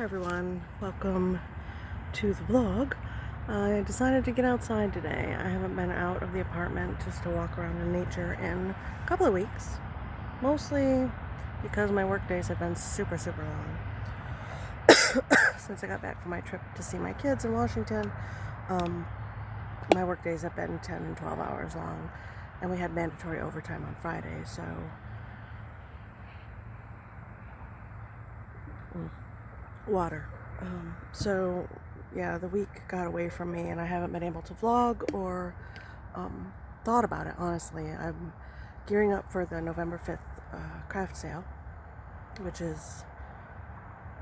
Hi everyone, welcome to the vlog. I decided to get outside today. I haven't been out of the apartment just to walk around in nature in a couple of weeks. Mostly because my work days have been super long. Since I got back from my trip to see my kids in Washington, my work days have been 10 and 12 hours long, and we had mandatory overtime on Friday, so water. So yeah, the week got away from me and I haven't been able to vlog or thought about it, honestly. I'm gearing up for the November 5th craft sale, which is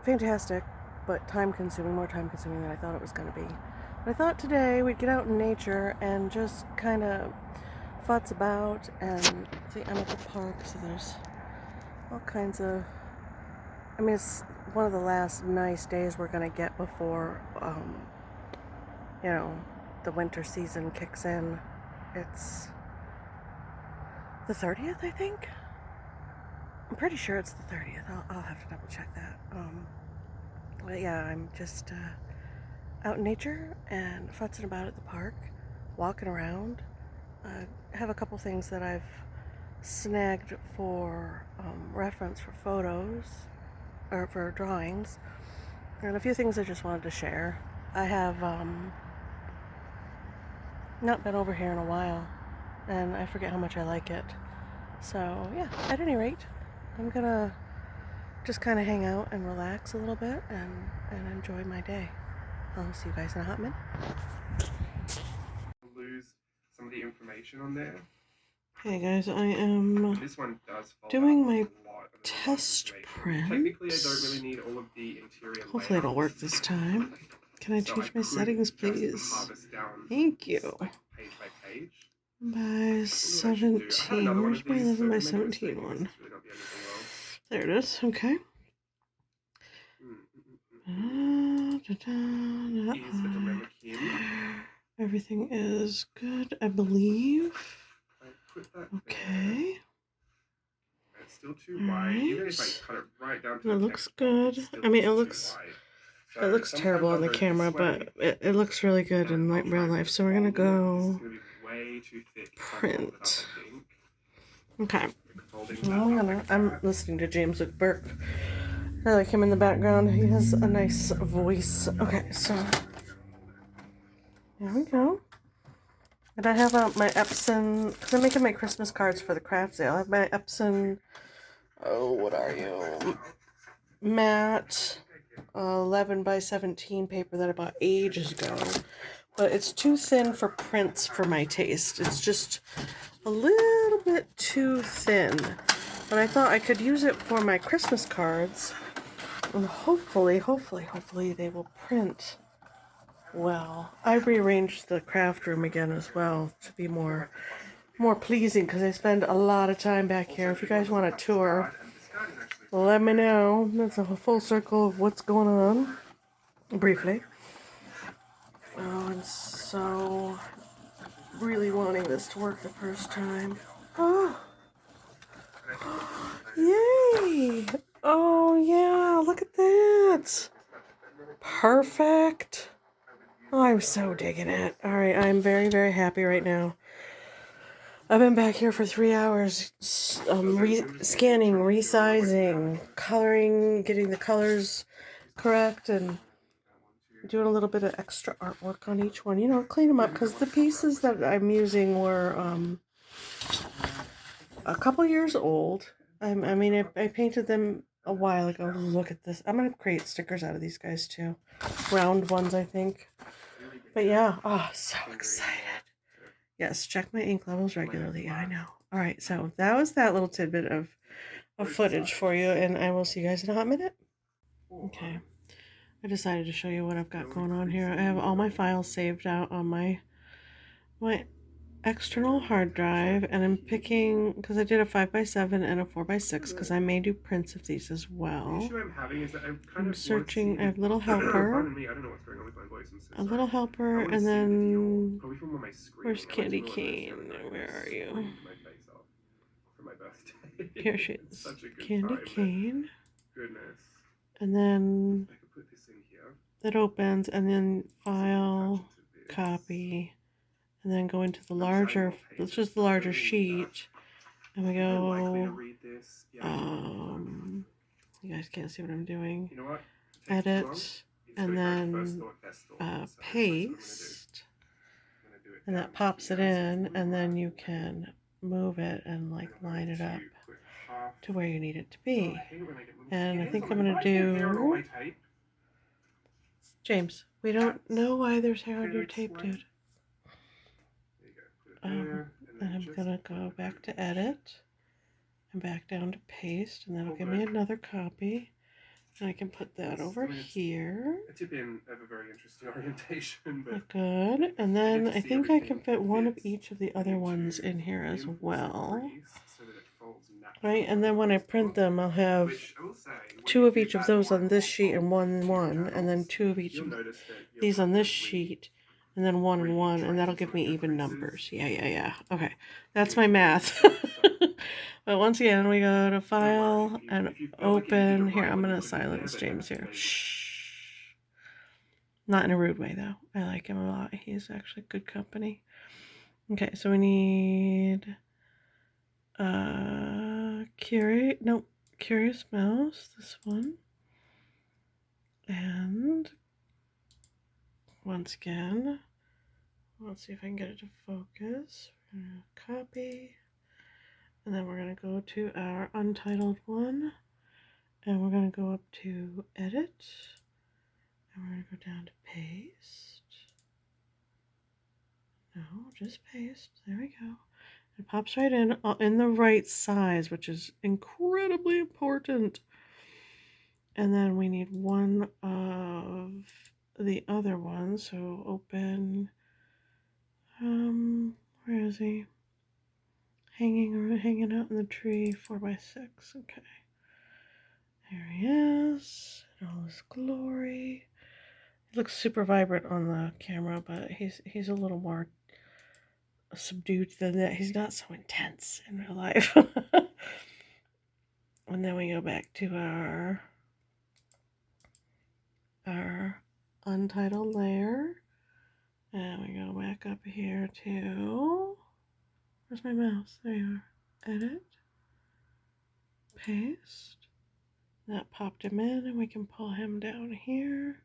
fantastic, but more time consuming than I thought it was going to be. But I thought today we'd get out in nature and just kind of futz about, and see, I'm at the park, so there's all kinds of, it's one of the last nice days we're going to get before, the winter season kicks in. It's the 30th, I think? I'm pretty sure it's the 30th. I'll have to double check that. But yeah, I'm just out in nature and futzing about at the park, walking around. I have a couple things that I've snagged for reference for photos, or for drawings, and a few things I just wanted to share. I have not been over here in a while, and I forget how much I like it. So yeah, at any rate, I'm gonna just kind of hang out and relax a little bit and enjoy my day. I'll see you guys in a hot minute. Lose some of the information on there. Hey guys, I am This one does doing my test print. Technically, I don't really need all of the interior. Hopefully it'll work this time. Can I change my settings, please? Thank you. Like page by page. By 17. Where's my 11 by 17 one? There it is. Okay. Everything is good, I believe. Okay. It's still too wide. Even if I cut it right down to it looks good. It looks terrible on the camera, but it looks really good in real life. So we're gonna go print. Okay. I'm listening to James Luke Burke. I like him in the background. He has a nice voice. Okay, so there we go. And I have my Epson, because I'm making my Christmas cards for the craft sale. I have my Epson, what are you? Matte 11 by 17 paper that I bought ages ago. But it's too thin for prints for my taste. It's just a little bit too thin. But I thought I could use it for my Christmas cards. And hopefully they will print well. I rearranged the craft room again as well to be more pleasing, because I spend a lot of time back here. If you guys want a tour, let me know. That's a full circle of what's going on, briefly. Oh, I'm so really wanting this to work the first time. Oh, yay! Oh yeah, look at that. Perfect. Oh, I'm so digging it. Alright, I'm very happy right now. I've been back here for 3 hours, scanning, resizing, coloring, getting the colors correct, and doing a little bit of extra artwork on each one. Clean them up, because the pieces that I'm using were a couple years old. I painted them a while ago. Look at this. I'm going to create stickers out of these guys too. Round ones, I think. But yeah, oh, so excited. Yes, check my ink levels regularly. Yeah, I know. All right, so that was that little tidbit of footage for you, and I will see you guys in a hot minute. Okay, I decided to show you what I've got going on here. I have all my files saved out on my external hard drive, and I'm picking, because I did a 5x7 and a 4x6, because I may do prints of these as well. I'm searching. I have Little Helper, a Little Helper, and then where's Candy Cane? Where are you? Here she is. Candy Cane. And then put this in here. It opens, and then file, Attach it to this. copy, and then go into the I'm larger, saying more let's pages, just the so I larger don't really need that. sheet, and we You're likely to go, read this. Yeah, you guys can't see what I'm doing, you know what? edit, and then paste, and that pops it in, and then you can move it and like line it up to where you need it to be. And I think I'm gonna do, James, we don't know why there's hair on your tape, dude. And I'm gonna go back to edit and back down to paste, and that'll give me another copy. And I can put that over here. A tip in of a very interesting orientation, but good. And then I think I can fit one of each of the other ones in here as well. Right, and then when I print them, I'll have 2 of each of those on this sheet and 1 and 1, and then 2 of each of these on this sheet, and then 1 and 1, and that'll give me even numbers. Yeah. Okay, that's my math. But once again, we go to File and Open. Here, I'm gonna silence James here. Shh. Not in a rude way, though. I like him a lot. He's actually good company. Okay, so we need Curious Mouse, this one. And once again, let's see if I can get it to focus. We're gonna copy, and then we're gonna go to our untitled one, and we're gonna go up to edit, and we're gonna go down to paste. No, just paste. There we go. It pops right in the right size, which is incredibly important. And then we need one of the other ones. So open, where is he? Hanging out in the tree, 4x6. Okay. There he is, in all his glory. He looks super vibrant on the camera, but he's a little more subdued than that. He's not so intense in real life. And then we go back to our untitled layer, and we go back up here to, where's my mouse? There you are. Edit, paste. That popped him in, and we can pull him down here.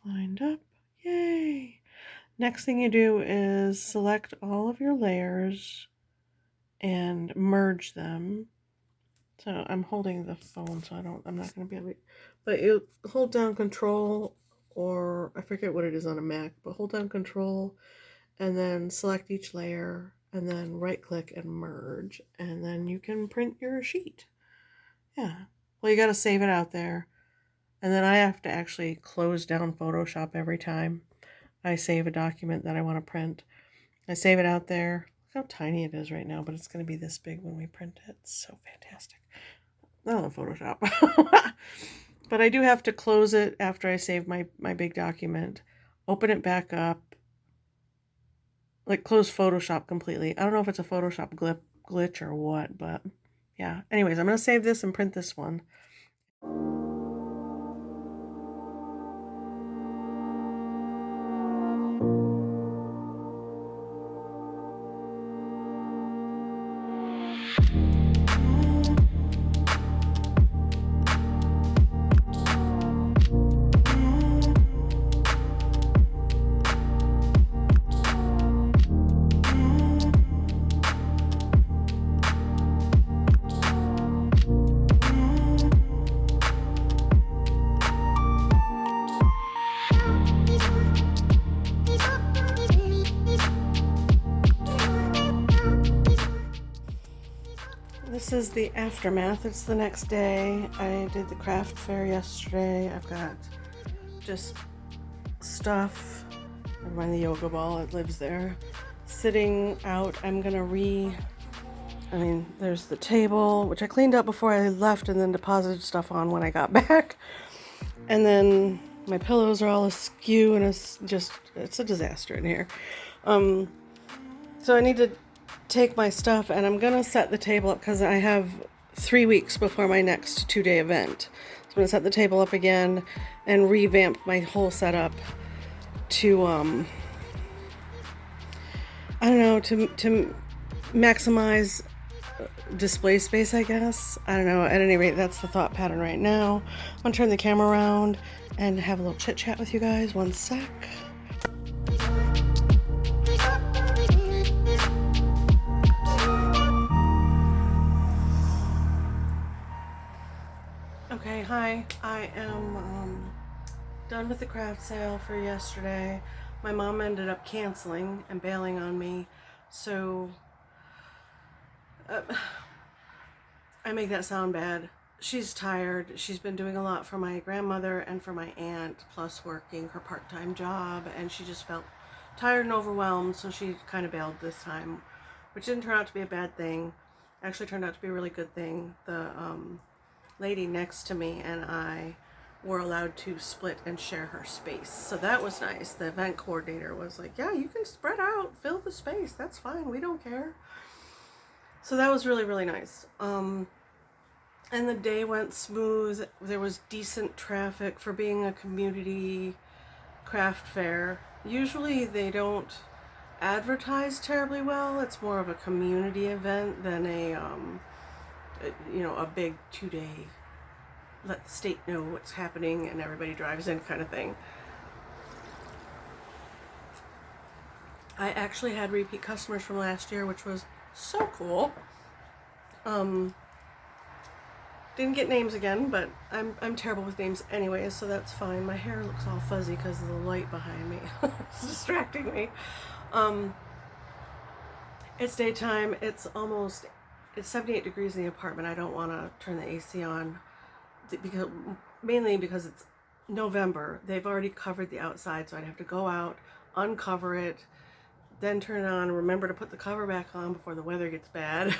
Lined up. Yay! Next thing you do is select all of your layers and merge them. So I'm holding the phone, so I'm not going to be able to, but you hold down Control, or I forget what it is on a Mac, but hold down Control and then select each layer and then right click and merge, and then you can print your sheet. Yeah. Well, you got to save it out there. And then I have to actually close down Photoshop every time I save a document that I want to print. I save it out there. Look how tiny it is right now, but it's going to be this big when we print it. It's so fantastic. I love Photoshop. But I do have to close it after I save my big document. Open it back up. Like close Photoshop completely. I don't know if it's a Photoshop glitch or what, but yeah. Anyways, I'm going to save this and print this one. This is the aftermath. It's the next day. I did the craft fair yesterday. I've got just stuff. Never mind the yoga ball, it lives there. Sitting out, there's the table, which I cleaned up before I left and then deposited stuff on when I got back. And then my pillows are all askew and it's a disaster in here. So I need to take my stuff, and I'm gonna set the table up because I have 3 weeks before my next 2-day event. I'm gonna set the table up again and revamp my whole setup to I don't know, to maximize display space, I guess. I don't know. At any rate, that's the thought pattern right now. I'm gonna turn the camera around and have a little chit chat with you guys. One sec. Okay, hi. I am done with the craft sale for yesterday. My mom ended up canceling and bailing on me, so I make that sound bad. She's tired. She's been doing a lot for my grandmother and for my aunt, plus working her part-time job, and she just felt tired and overwhelmed, so she kind of bailed this time, which didn't turn out to be a bad thing. Actually turned out to be a really good thing. The lady next to me and I were allowed to split and share her space, so that was nice. The event coordinator was like, yeah, you can spread out, fill the space, that's fine, we don't care. So that was really, really nice. And the day went smooth. There was decent traffic for being a community craft fair. Usually they don't advertise terribly well. It's more of a community event than a big 2-day let the state know what's happening and everybody drives in kind of thing. I actually had repeat customers from last year, which was so cool. Didn't get names again, but I'm terrible with names anyway, so that's fine. My hair looks all fuzzy because of the light behind me. It's distracting me. It's daytime. It's 78 degrees in the apartment. I don't want to turn the AC on mainly because it's November. They've already covered the outside, so I'd have to go out, uncover it, then turn it on, remember to put the cover back on before the weather gets bad.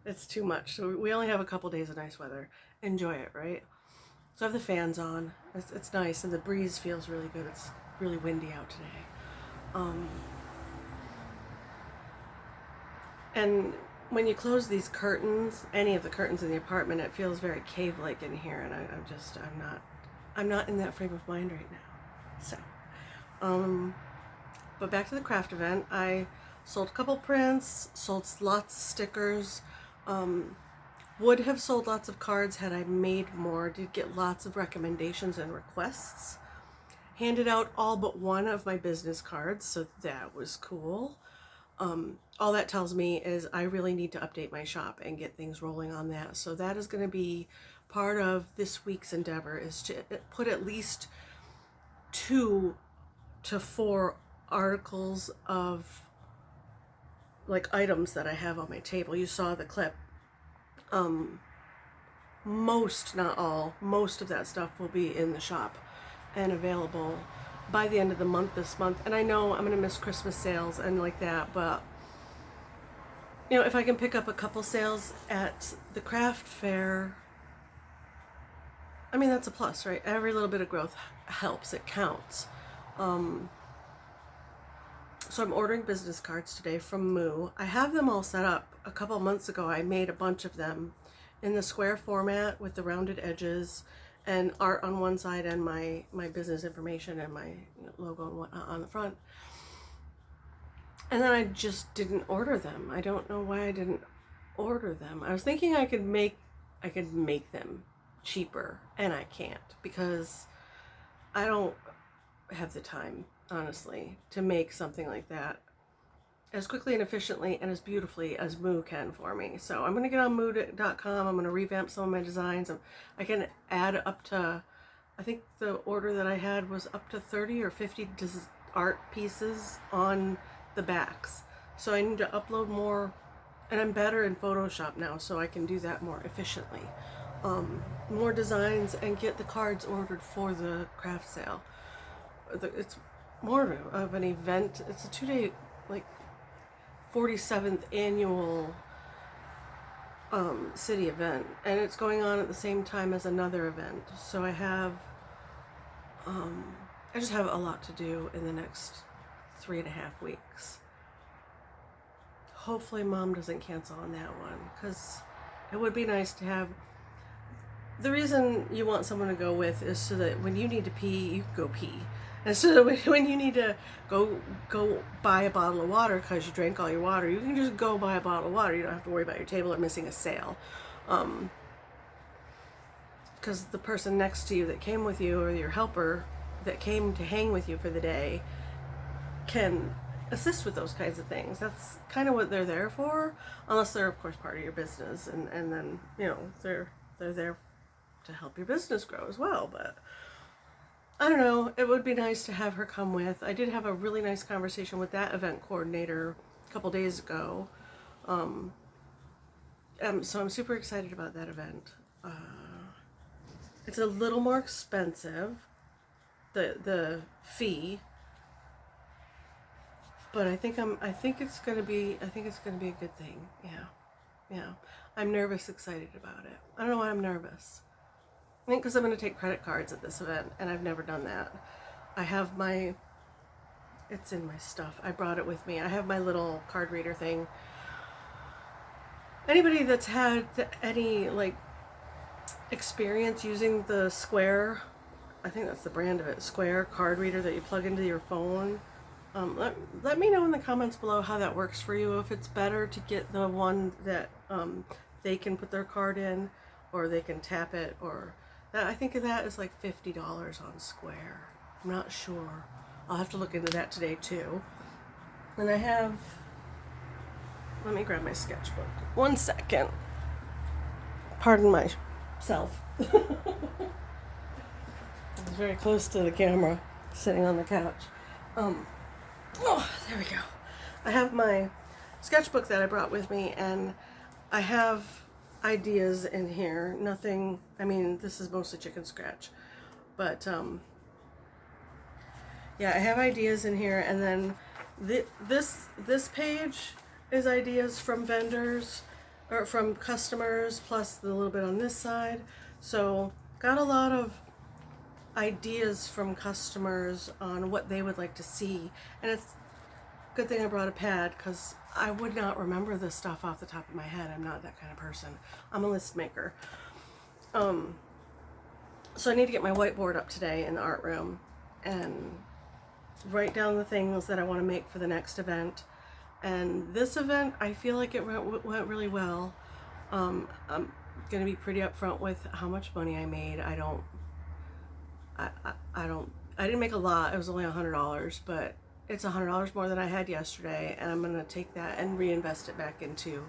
It's too much. So we only have a couple days of nice weather. Enjoy it, right? So I have the fans on. It's nice, and the breeze feels really good. It's really windy out today. And when you close these curtains, any of the curtains in the apartment, it feels very cave-like in here, and I'm not in that frame of mind right now. So, but back to the craft event. I sold a couple prints, sold lots of stickers, would have sold lots of cards had I made more. Did get lots of recommendations and requests. Handed out all but one of my business cards, so that was cool. All that tells me is I really need to update my shop and get things rolling on that. So that is going to be part of this week's endeavor, is to put at least 2 to 4 articles of like items that I have on my table. You saw the clip. Most, not all, most of that stuff will be in the shop and available by the end of the month this month. And I know I'm going to miss Christmas sales and like that, but you know, if I can pick up a couple sales at the craft fair, I mean, that's a plus, right? Every little bit of growth helps. It counts. So I'm ordering business cards today from Moo. I have them all set up. A couple months ago, I made a bunch of them in the square format with the rounded edges and art on one side and my business information and my logo and whatnot on the front. And then I just didn't order them. I don't know why I didn't order them. I was thinking I could make them cheaper, and I can't because I don't have the time, honestly, to make something like that as quickly and efficiently and as beautifully as Moo can for me. So I'm going to get on moo.com. I'm going to revamp some of my designs. I can add up to, I think the order that I had was up to 30 or 50 art pieces on the backs. So I need to upload more, and I'm better in Photoshop now, so I can do that more efficiently. More designs and get the cards ordered for the craft sale. It's more of an event. It's a 2-day, like 47th annual city event, and it's going on at the same time as another event. So I just have a lot to do in the next 3.5 weeks. Hopefully Mom doesn't cancel on that one, because it would be nice to have the reason you want someone to go with is so that when you need to pee, you can go pee. And so that when you need to go buy a bottle of water because you drank all your water, you can just go buy a bottle of water. You don't have to worry about your table or missing a sale. Because the person next to you that came with you, or your helper that came to hang with you for the day, can assist with those kinds of things. That's kind of what they're there for, unless they're of course part of your business, and then they're there to help your business grow as well. But I don't know, it would be nice to have her come with. I did have a really nice conversation with that event coordinator a couple days ago. So I'm super excited about that event. It's a little more expensive, the fee, but I think it's gonna be a good thing. Yeah. I'm excited about it. I don't know why I'm nervous. I think because I'm going to take credit cards at this event, and I've never done that. I have it's in my stuff. I brought it with me. I have my little card reader thing. Anybody that's had any experience using the Square, I think that's the brand of it, Square card reader that you plug into your phone, let me know in the comments below how that works for you. If it's better to get the one that they can put their card in, or they can tap it, or that. I think that is like $50 on Square. I'm not sure. I'll have to look into that today too. And I have, let me grab my sketchbook. 1 second. Pardon myself. I was very close to the camera, sitting on the couch. Oh, there we go. I have my sketchbook that I brought with me, and I have ideas in here. Nothing, I mean, this is mostly chicken scratch, but yeah, I have ideas in here. And then this page is ideas from vendors or from customers, plus the little bit on this side. So got a lot of ideas from customers on what they would like to see, and it's a good thing I brought a pad, because I would not remember this stuff off the top of my head. I'm not that kind of person. I'm a list maker. So I need to get my whiteboard up today in the art room and write down the things that I want to make for the next event. And this event, I feel like it went really well. I'm gonna be pretty upfront with how much money I made. I didn't make a lot. It was only $100, but it's $100 more than I had yesterday, and I'm gonna take that and reinvest it back into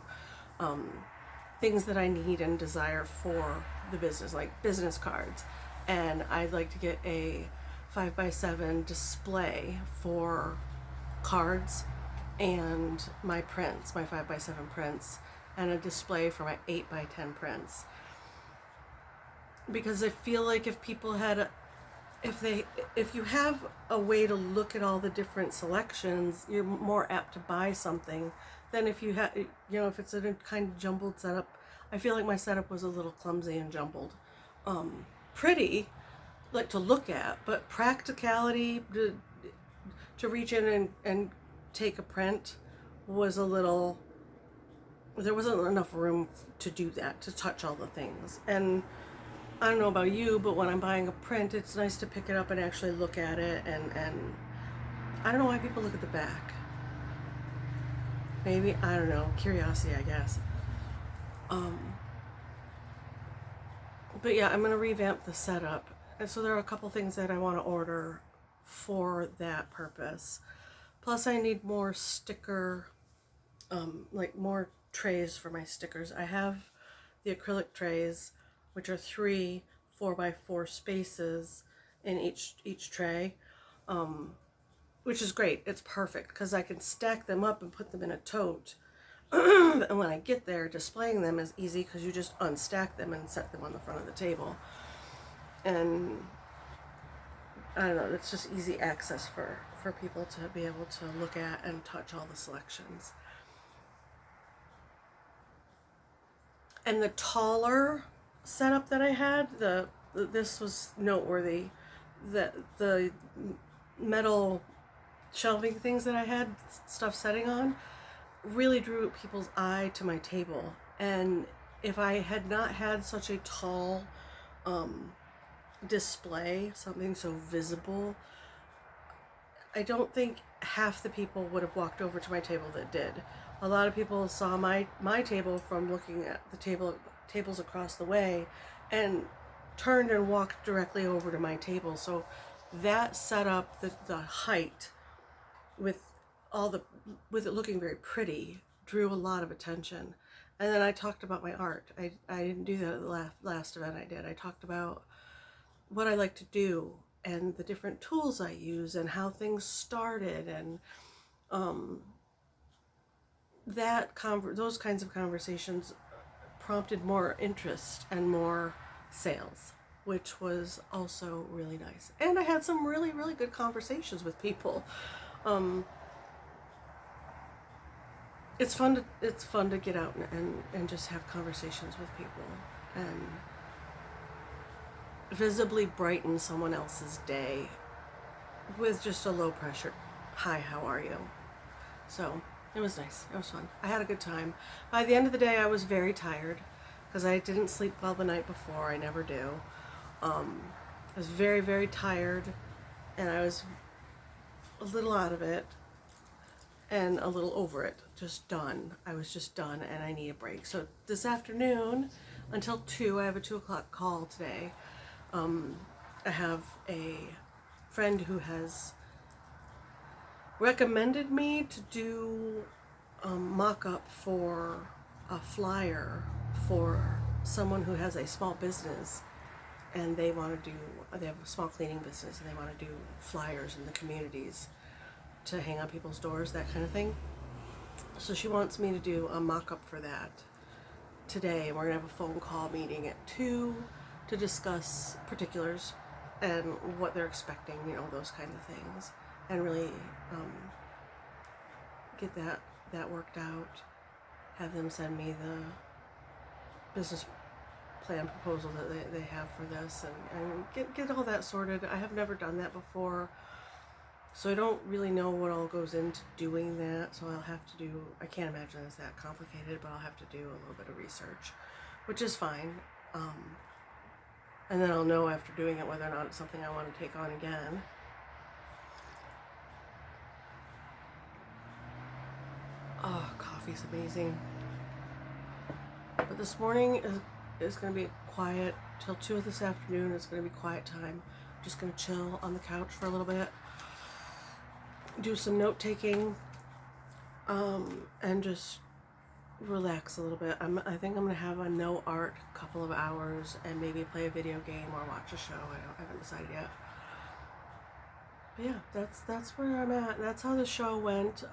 things that I need and desire for the business, like business cards. And I'd like to get a 5x7 display for cards and my prints, my 5x7 prints, and a display for my 8x10 prints. Because I feel like if people had if you have a way to look at all the different selections, you're more apt to buy something than if you have, if it's a kind of jumbled setup. I feel like my setup was a little clumsy and jumbled. Pretty, like to look at, but practicality to reach in and take a print was a little, there wasn't enough room to do that, to touch all the things. And I don't know about you, but when I'm buying a print, it's nice to pick it up and actually look at it. And I don't know why people look at the back. Maybe, I don't know, curiosity, I guess. But yeah, I'm going to revamp the setup. And so there are a couple things that I want to order for that purpose. Plus I need more sticker, like more trays for my stickers. I have the acrylic trays, which are 3 4x4 spaces in each tray, which is great. It's perfect because I can stack them up and put them in a tote. And when I get there, displaying them is easy because you just unstack them and set them on the front of the table. And I don't know, it's just easy access for people to be able to look at and touch all the selections. And the taller setup that I had, this was noteworthy. The metal shelving things that I had stuff setting on really drew people's eye to my table. And if I had not had such a tall display, something so visible, I don't think half the people would have walked over to my table that did. A lot of people saw my table from looking at the tables across the way and turned and walked directly over to my table. So that set up the height with with it looking very pretty, drew a lot of attention. And then I talked about my art. I didn't do that at the last event I did. I talked about what I like to do and the different tools I use and how things started, and those kinds of conversations prompted more interest and more sales, which was also really nice. And I had some really, really good conversations with people. It's fun to get out and just have conversations with people and visibly brighten someone else's day with just a low pressure, hi, how are you? So it was nice. It was fun. I had a good time. By the end of the day, I was very tired because I didn't sleep well the night before. I never do. I was very, very tired, and I was a little out of it and a little over it. Just done. I was just done, and I need a break. So this afternoon until 2, I have a 2 o'clock call today. I have a friend who has recommended me to do a mock-up for a flyer for someone who has a small business, and they have a small cleaning business, and they want to do flyers in the communities to hang on people's doors, that kind of thing. So she wants me to do a mock-up for that today, and we're gonna have a phone call meeting at 2 to discuss particulars and what they're expecting, those kind of things, and really get that worked out. Have them send me the business plan proposal that they have for this, and get all that sorted. I have never done that before, so I don't really know what all goes into doing that, so I can't imagine it's that complicated, but I'll have to do a little bit of research, which is fine. And then I'll know after doing it whether or not it's something I want to take on again. Oh, coffee's amazing. But this morning is going to be quiet till 2 this afternoon. It's going to be quiet time. I'm just going to chill on the couch for a little bit, do some note taking, and just relax a little bit. I think I'm going to have a no art couple of hours and maybe play a video game or watch a show. I haven't decided yet. But yeah, that's where I'm at. That's how the show went.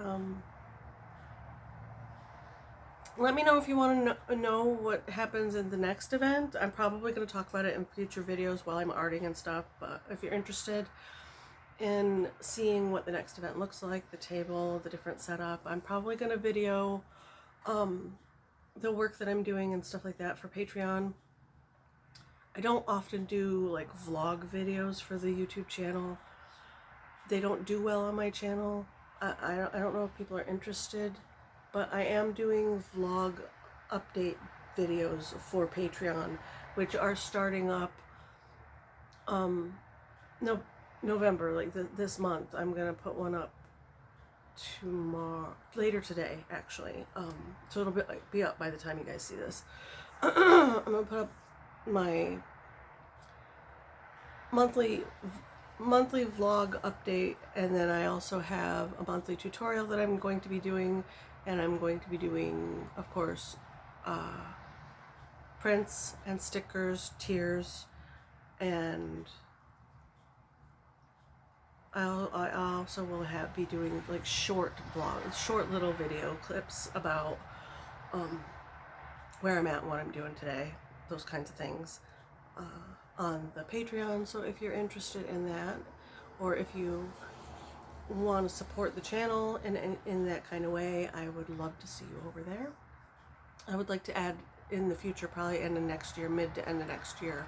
Let me know if you want to know what happens in the next event. I'm probably going to talk about it in future videos while I'm arting and stuff, but if you're interested in seeing what the next event looks like, the table, the different setup, I'm probably going to video the work that I'm doing and stuff like that for Patreon. I don't often do like vlog videos for the YouTube channel. They don't do well on my channel. I don't know if people are interested, but I am doing vlog update videos for Patreon, which are starting up November, like this month. I'm gonna put one up later today, actually. So it'll be up by the time you guys see this. I'm gonna put up my monthly vlog update, and then I also have a monthly tutorial that I'm going to be doing, and I'm going to be doing, of course, prints and stickers, tiers, and I also will be doing like short vlogs, short little video clips about where I'm at and what I'm doing today, those kinds of things, on the Patreon. So if you're interested in that, or if you want to support the channel in that kind of way, I would love to see you over there. I would like to add in the future, probably end of next year, mid to end of next year,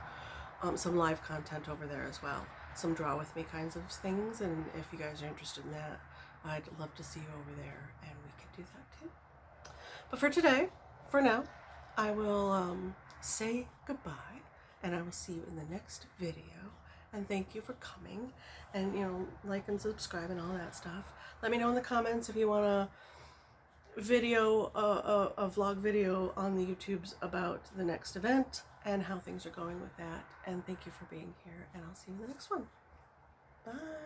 some live content over there as well. Some draw with me kinds of things, and if you guys are interested in that, I'd love to see you over there, and we can do that too. But for today, for now, I will say goodbye and I will see you in the next video. And thank you for coming, and you know, like and subscribe and all that stuff. Let me know in the comments if you want a video, a vlog video on the YouTubes about the next event and how things are going with that. And thank you for being here, and I'll see you in the next one. Bye.